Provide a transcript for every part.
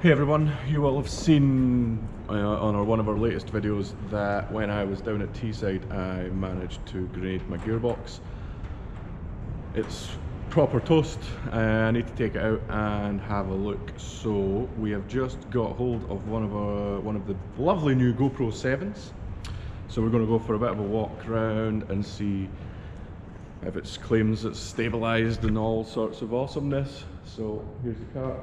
Hey everyone, you will have seen on one of our latest videos that when I was down at Teesside I managed to grenade my gearbox. It's proper toast. I need to take it out and have a look. So we have just got hold of one of the lovely new GoPro 7s. So we're going to go for a bit of a walk around and see if it claims it's stabilised and all sorts of awesomeness. So here's the car.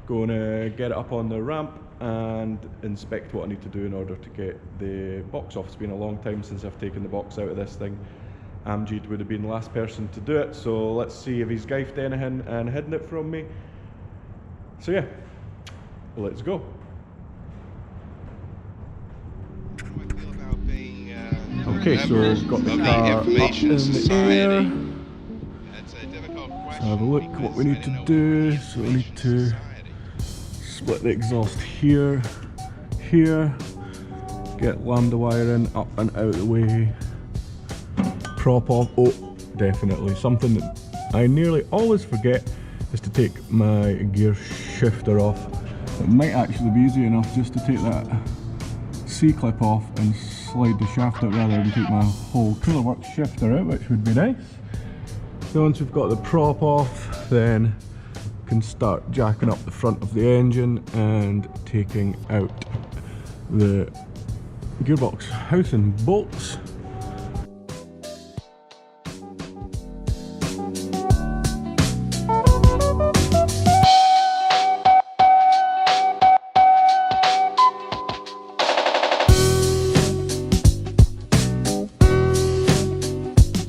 Going to get it up on the ramp and inspect what I need to do in order to get the box off. It's been a long time since I've taken the box out of this thing. Jeek would have been the last person to do it, so let's see if he's gifed anything and hidden it from me. So yeah, let's go. Okay, so we've got the car up in the air. So have a look what we need to do. So we need to split the exhaust here, get lambda wiring up and out of the way, prop off. Oh, definitely something that I nearly always forget is to take my gear shifter off. It might actually be easy enough just to take that C-clip off and slide the shaft out rather than take my whole Cooler Works shifter out, which would be nice. So once we've got the prop off, then can start jacking up the front of the engine and taking out the gearbox housing bolts.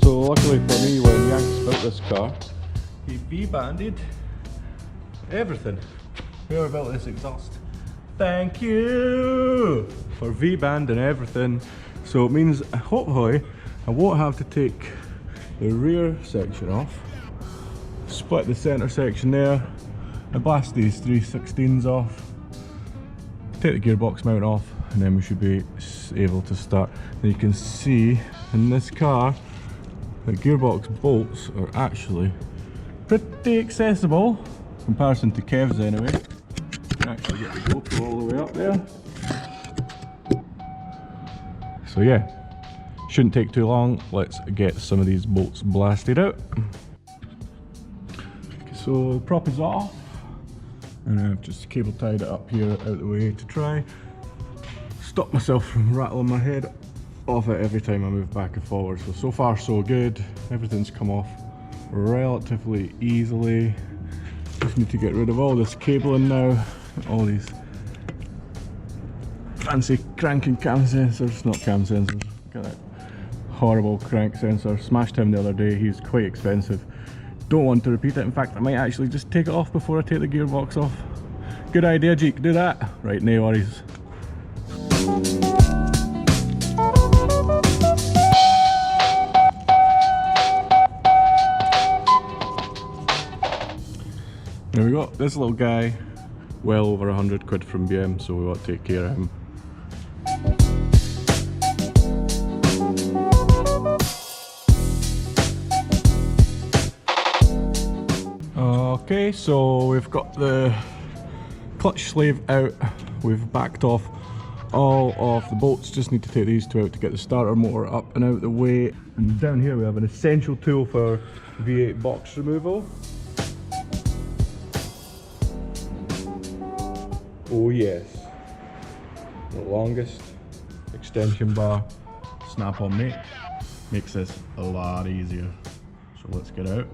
So luckily for me, when Yanks built this car, he V-banded everything. Whoever built this exhaust, thank you for V-banding everything. So it means hopefully I won't have to take the rear section off, split the center section there, I blast these 316s off, take the gearbox mount off, and then we should be able to start. And you can see in this car the gearbox bolts are actually pretty accessible in comparison to Kev's anyway. You can actually get the GoPro all the way up there. So yeah, shouldn't take too long. Let's get some of these bolts blasted out. Okay, so the prop is off, and I've just cable tied it up here out of the way to try stop myself from rattling my head off it every time I move back and forward. So far so good. Everything's come off relatively easily. Just need to get rid of all this cabling now, all these fancy cranking cam sensors, not cam sensors, got that horrible crank sensor. Smashed him the other day, he's quite expensive. Don't want to repeat it. In fact, I might actually just take it off before I take the gearbox off. Good idea, Jeek, do that. Right, no worries. There we go, this little guy, well over 100 quid from BM, so we want to take care of him. Okay, so we've got the clutch sleeve out, we've backed off all of the bolts, just need to take these two out to get the starter motor up and out the way. And down here we have an essential tool for V8 box removal. Oh yes, the longest extension bar snap-on mate makes this a lot easier. So let's get out.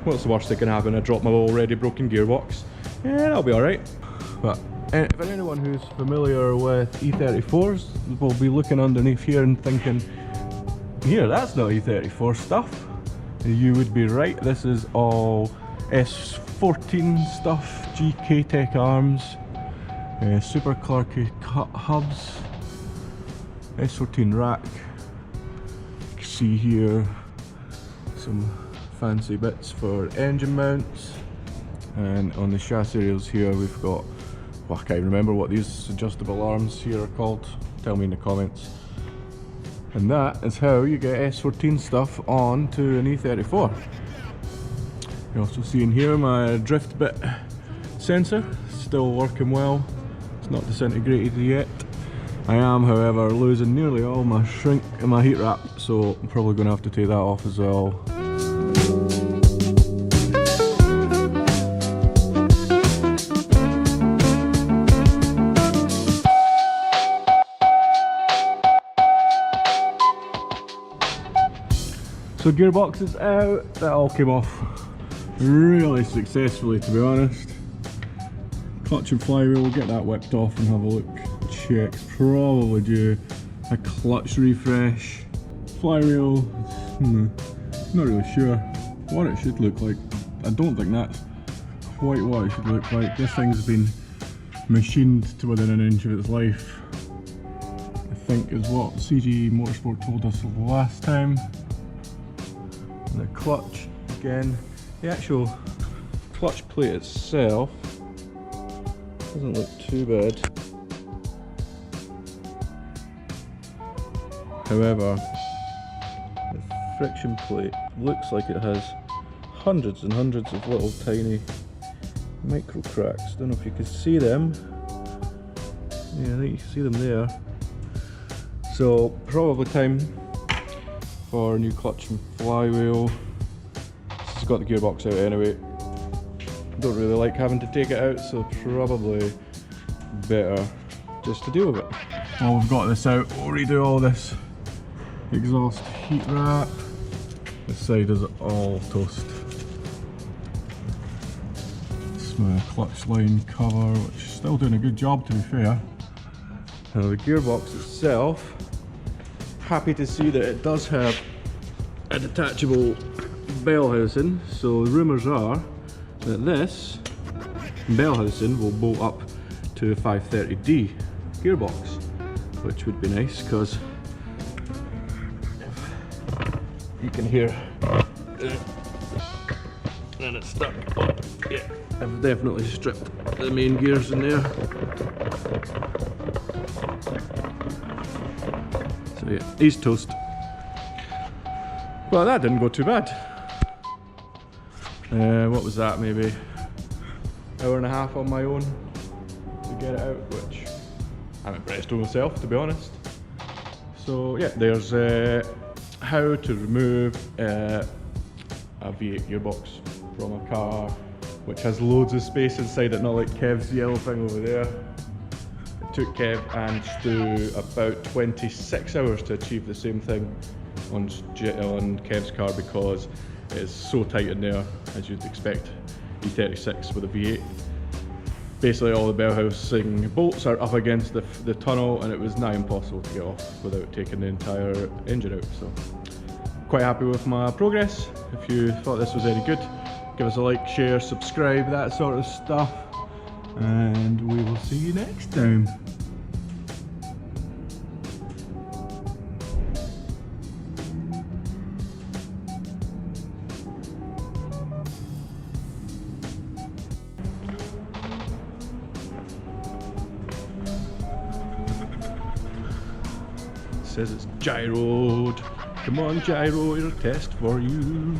What's the worst that can happen? I drop my already broken gearbox. Yeah, that'll be alright. But if anyone who's familiar with E34s will be looking underneath here and thinking, here, that's not E34 stuff. You would be right, this is all S14 stuff. Geek Tech arms, Super Clarky hubs, S14 rack. You can see here some fancy bits for engine mounts, and on the chassis rails here we've got, well, I can't remember what these adjustable arms here are called, tell me in the comments. And that is how you get S14 stuff onto an E34. You also see in here my drift bit sensor, still working well. It's not disintegrated yet. I am, however, losing nearly all my shrink and my heat wrap, so I'm probably going to have to take that off as well. So gearbox is out. That all came off really successfully, to be honest. Clutch and flywheel, we'll get that whipped off and have a look. Check, probably due a clutch refresh. Flywheel, not really sure what it should look like. I don't think that's quite what it should look like. This thing's been machined to within an inch of its life, I think is what CG Motorsport told us last time. And the clutch, again, the actual clutch plate itself doesn't look too bad. However, the friction plate looks like it has hundreds and hundreds of little tiny micro cracks. Don't know if you can see them. Yeah, I think you can see them there. So probably time for a new clutch and flywheel. This has got the gearbox out anyway. Don't really like having to take it out, so probably better just to deal with it. Well, we've got this out, we'll redo all this exhaust heat wrap. This side is all toast. It's my clutch line cover, which is still doing a good job, to be fair. Now the gearbox itself, happy to see that it does have a detachable bell housing. So the rumours are that this bell housing will bolt up to a 530D gearbox, which would be nice because you can hear and it's stuck. Oh, yeah, I've definitely stripped the main gears in there. So yeah, he's toast. Well, that didn't go too bad. What was that, maybe hour and a half on my own to get it out, which I'm impressed with myself, to be honest. So yeah, there's how to remove a V8 gearbox from a car which has loads of space inside it, not like Kev's yellow thing over there. It took Kev and Stu about 26 hours to achieve the same thing on Kev's car because it's so tight in there, as you'd expect E36 with a V8. Basically all the bell housing bolts are up against the tunnel, and it was nigh impossible to get off without taking the entire engine out. So quite happy with my progress. If you thought this was any good, give us a like, share, subscribe, that sort of stuff, and we will see you next time. Says it's gyroed. Come on, gyro, it'll test for you.